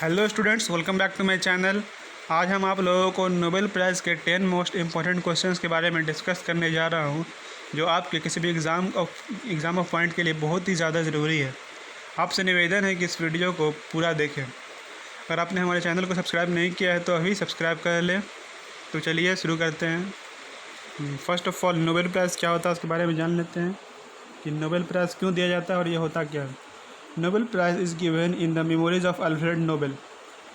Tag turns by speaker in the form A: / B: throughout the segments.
A: Hello students, welcome back to my channel. आज हम आप लोगों को नोबेल प्राइज़ के 10 मोस्ट इम्पॉर्टेंट क्वेश्चंस के बारे में डिस्कस करने जा रहा हूं, जो आपके किसी भी एग्ज़ाम ऑफ पॉइंट के लिए बहुत ही ज़्यादा ज़रूरी है। आपसे निवेदन है कि इस वीडियो को पूरा देखें। अगर आपने हमारे चैनल को सब्सक्राइब नहीं किया है तो अभी सब्सक्राइब कर लें। तो चलिए शुरू करते हैं। First of all, Nobel prize क्या होता है उसके बारे में जान लेते हैं कि नोबेल प्राइज़ क्यों दिया जाता है और ये होता क्या है। Nobel prize is given in the memories of Alfred Nobel.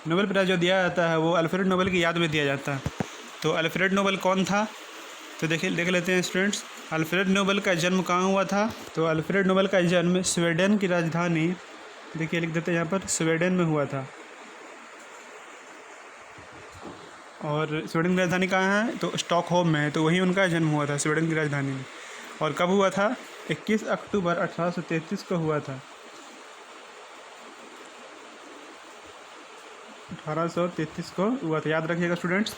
A: Nobel prize जो दिया जाता है वो अल्फ्रेड नोबेल की याद में दिया जाता है। तो अल्फ्रेड नोबेल कौन था, तो देख लेते हैं स्टूडेंट्स। अल्फ्रेड नोबेल का जन्म कहाँ हुआ था? तो अल्फ्रेड नोबेल का जन्म स्वीडन की राजधानी, देखिए लिख देते हैं यहाँ पर, स्वीडन में हुआ था। और स्वीडन की राजधानी कहाँ है? तो स्टॉकहोम में है। तो वहीं उनका जन्म हुआ था, स्वीडन की राजधानी में। और कब हुआ था? 21 अक्टूबर 1833 को हुआ था। 1833 को हुआ था, याद रखिएगा स्टूडेंट्स।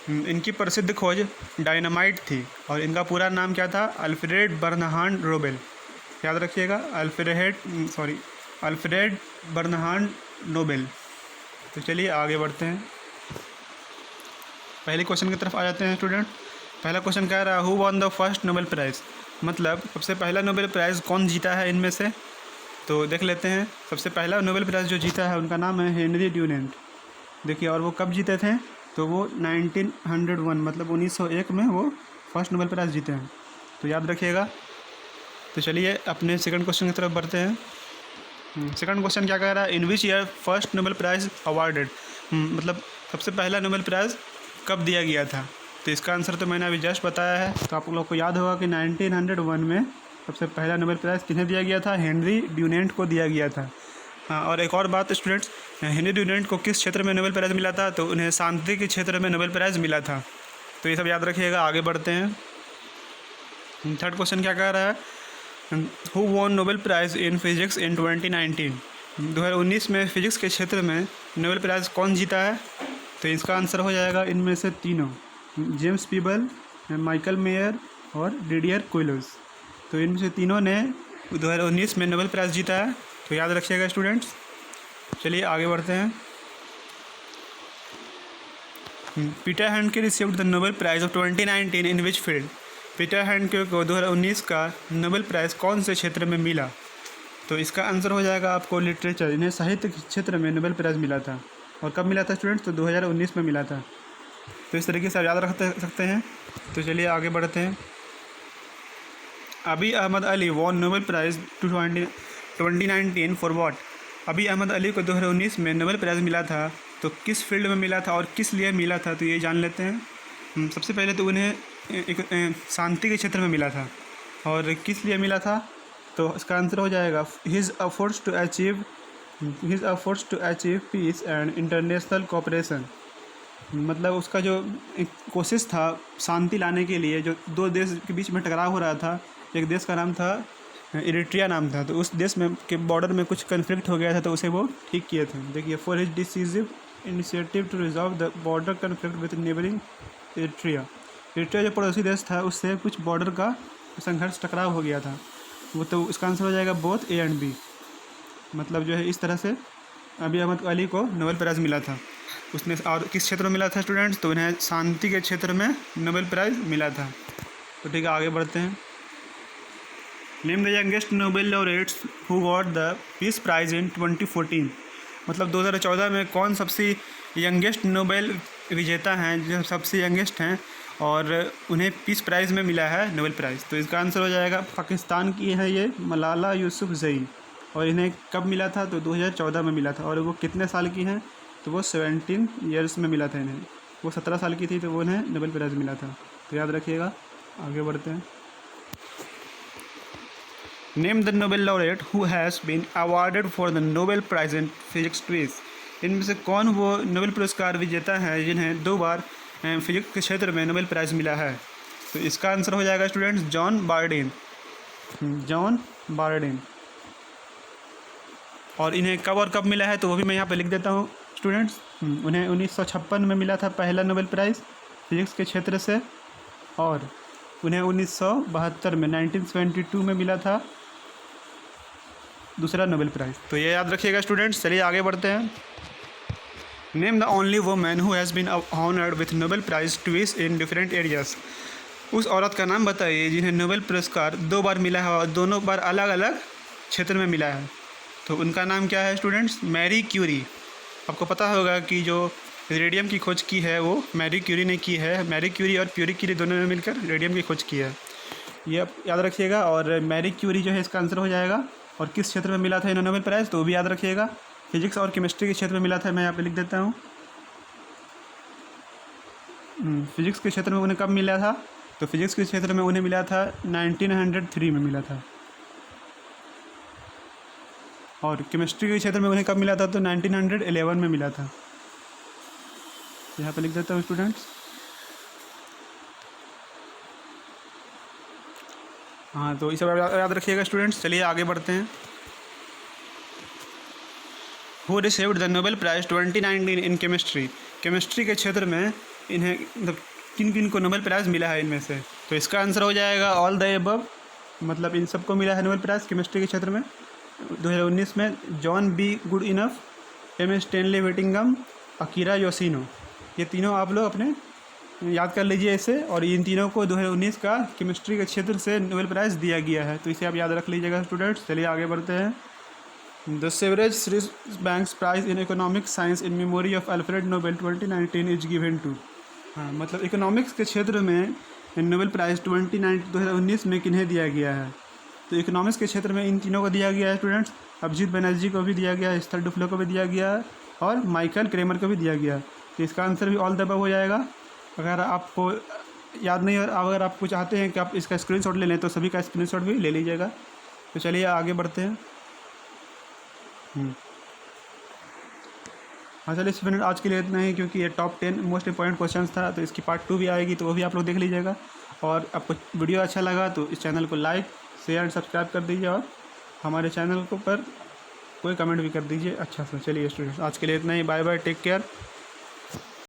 A: इनकी प्रसिद्ध खोज डायनामाइट थी और इनका पूरा नाम क्या था? Alfred Bernhard Nobel. याद रखिएगा, अल्फ्रेड बर्नहार्ड नोबेल। तो चलिए आगे बढ़ते हैं, पहले क्वेश्चन की तरफ आ जाते हैं स्टूडेंट। पहला क्वेश्चन कह रहा है who won the first Nobel price, मतलब सबसे पहला नोबेल प्राइज़ कौन जीता है इनमें से। तो देख लेते हैं। सबसे पहला नोबेल प्राइज़ जो जीता है उनका नाम है हेनरी ड्यूनेंट। देखिए, और वो कब जीते थे? तो वो 1901 मतलब 1901 में वो फर्स्ट नोबेल प्राइज़ जीते हैं। तो याद रखिएगा। तो चलिए अपने सेकंड क्वेश्चन की तरफ बढ़ते हैं। सेकंड क्वेश्चन क्या कह रहा है? In which year first Nobel prize awarded, मतलब सबसे पहला नोबेल प्राइज़ कब दिया गया था। तो इसका आंसर तो मैंने अभी जस्ट बताया है। तो आप लोग को याद होगा कि 1901 में सबसे पहला नोबेल प्राइज़ किन्हें दिया गया था? हेनरी ड्यूनेंट को दिया गया था। हाँ, और एक और बात स्टूडेंट्स, हेनरी ड्यूनेंट को किस क्षेत्र में नोबेल प्राइज़ मिला था? तो उन्हें शांति के क्षेत्र में नोबेल प्राइज़ मिला था। तो ये सब याद रखिएगा। आगे बढ़ते हैं। थर्ड क्वेश्चन क्या कह रहा है? Who won Nobel prize in physics in 2019, 2019 में फिजिक्स के क्षेत्र में नोबेल प्राइज़ कौन जीता है? तो इसका आंसर हो जाएगा इनमें से तीनों, जेम्स पीबल, माइकल मेयर और डिडियर क्विलोस। तो इनमें से तीनों ने 2019 में नोबेल प्राइज़ जीता है। तो याद रखिएगा स्टूडेंट्स। चलिए आगे बढ़ते हैं। Peter Handke received the Nobel price of 2019 in which field. Peter Handke को 2019 का नोबेल प्राइज़ कौन से क्षेत्र में मिला? तो इसका आंसर हो जाएगा आपको लिटरेचर। इन्हें साहित्य के क्षेत्र में नोबेल प्राइज़ मिला था। और कब मिला था स्टूडेंट्स? तो 2019 में मिला था। तो इस तरीके से आप याद रख सकते हैं। तो चलिए आगे बढ़ते हैं। Abiy Ahmed Ali won Nobel prize 2019 for what. Abiy Ahmed Ali को 2019 में नोबेल प्राइज़ मिला था, तो किस फील्ड में मिला था और किस लिए मिला था? तो ये जान लेते हैं। सबसे पहले तो उन्हें एक शांति के क्षेत्र में मिला था। और किस लिए मिला था? तो इसका आंसर हो जाएगा his efforts to achieve peace and international cooperation. मतलब उसका जो एक कोशिश था शांति लाने के लिए, जो दो देश के बीच में टकराव हो रहा था। एक देश का नाम था इरिट्रिया नाम था। तो उस देश में के बॉर्डर में कुछ कन्फ्लिक्ट हो गया था, तो उसे वो ठीक किए थे। देखिए, for his decisive initiative to resolve the border conflict with neighbouring Eritrea. Eritrea जो पड़ोसी देश था, उससे कुछ बॉर्डर का संघर्ष टकराव हो गया था वो। तो इसका आंसर हो जाएगा बोथ ए एंड बी। मतलब जो है इस तरह से अभी अहमद अली को नोबेल प्राइज़ मिला था। उसने और किस क्षेत्र में मिला था स्टूडेंट्स? तो उन्हें शांति के क्षेत्र में नोबेल प्राइज़ मिला था। तो ठीक है, आगे बढ़ते हैं। Name the youngest Nobel laureates who got the peace prize इन 2014। मतलब 2014 में कौन सबसे यंगेस्ट नोबेल विजेता हैं, जो सबसे यंगेस्ट हैं और उन्हें पीस प्राइज़ में मिला है नोबेल प्राइज़। तो इसका आंसर हो जाएगा पाकिस्तान की है ये मलाला यूसुफ़ज़ई। और इन्हें कब मिला था? तो 2014 में मिला था। और वो कितने साल की हैं? तो वो 17 ईयर्स में मिला था इन्हें। वो 17 साल की थी तो वो इन्हें नोबेल प्राइज़ मिला था। तो याद रखिएगा। आगे बढ़ते हैं। Name the Nobel laureate who has been awarded for the Nobel prize in physics twice. इनमें से कौन वो नोबेल पुरस्कार विजेता है जिन्हें 2 बार फिजिक्स के क्षेत्र में नोबेल प्राइज़ मिला है? तो इसका आंसर हो जाएगा स्टूडेंट्स जॉन बार्डिन। और इन्हें कब और कब मिला है तो वो भी मैं यहाँ पे लिख देता हूँ स्टूडेंट्स। उन्हें 1956 में मिला था पहला नोबेल प्राइज़ फिजिक्स के क्षेत्र से। और उन्हें 1972 में 1972 में मिला था दूसरा नोबेल प्राइज़। तो ये याद रखिएगा स्टूडेंट्स। चलिए आगे बढ़ते हैं। Name the only women who has been honoured with Nobel prize twice in different areas. उस औरत का नाम बताइए जिन्हें नोबेल पुरस्कार 2 बार मिला है और दोनों बार अलग अलग क्षेत्र में मिला है। तो उनका नाम क्या है स्टूडेंट्स? Marie Curie. आपको पता होगा कि जो रेडियम की खोज की है वो मैरी क्यूरी ने की है। मैरी क्यूरी और प्यूरी क्यूरी दोनों ने मिलकर रेडियम की खोज की है, ये आप याद रखिएगा। और मैरी क्यूरी जो है इसका आंसर हो जाएगा। और किस क्षेत्र में मिला था इन्हें नोबेल प्राइज़, तो वो भी याद रखिएगा। फिजिक्स और केमिस्ट्री के क्षेत्र में मिला था, मैं यहाँ पे लिख देता हूँ। फिजिक्स के क्षेत्र में उन्हें कब मिला था? तो फिजिक्स के क्षेत्र में उन्हें मिला था 1903 में मिला था। और केमिस्ट्री के क्षेत्र में उन्हें कब मिला था? तो 1911 में मिला था। यहाँ पे लिख देता हूँ स्टूडेंट्स। हाँ, तो ये सब याद रखिएगा स्टूडेंट्स। चलिए आगे बढ़ते हैं। Who received the Nobel prize 2019 in chemistry. Chemistry के क्षेत्र में इन्हें मतलब किन किन को नोबेल प्राइज़ मिला है इनमें से? तो इसका आंसर हो जाएगा ऑल द एबव। मतलब इन सबको मिला है नोबेल प्राइज़ केमिस्ट्री के क्षेत्र में 2019 में। John B Goodenough, M Stanley Whittingham, Akira Yoshino, ये तीनों आप लोग अपने याद कर लीजिए इसे। और इन तीनों को 2019 का केमिस्ट्री के क्षेत्र से नोबेल प्राइज़ दिया गया है, तो इसे आप याद रख लीजिएगा स्टूडेंट्स। चलिए आगे बढ़ते हैं। The Sveriges Riksbank's prize in economics science in memory of Alfred Nobel 2019 is given to. हाँ, मतलब इकोनॉमिक्स के क्षेत्र में नोबेल प्राइज़ 2019 में किन्हें दिया गया है? तो इकोनॉमिक्स के क्षेत्र में इन तीनों को दिया गया है स्टूडेंट्स। अभिजीत बनर्जी को भी दिया गया है, स्थल डुफ्लो को भी दिया गया है और माइकल क्रेमर को भी दिया गया है। तो इसका आंसर भी ऑल द अबव हो जाएगा। अगर आपको याद नहीं और अगर आपको चाहते हैं कि आप इसका स्क्रीनशॉट ले लें तो सभी का स्क्रीनशॉट भी ले लीजिएगा। तो चलिए आगे बढ़ते हैं। हाँ चलिए स्टूडेंट, आज के लिए इतना ही, क्योंकि ये टॉप 10 मोस्ट इंपॉर्टेंट क्वेश्चंस था। तो इसकी पार्ट 2 भी आएगी, तो वो भी आप लोग देख लीजिएगा। और आपको वीडियो अच्छा लगा तो इस चैनल को लाइक शेयर एंड सब्सक्राइब कर दीजिए और हमारे चैनल को पर कोई कमेंट भी कर दीजिए अच्छा सा। चलिए स्टूडेंट्स, आज के लिए इतना ही। Bye bye, take care.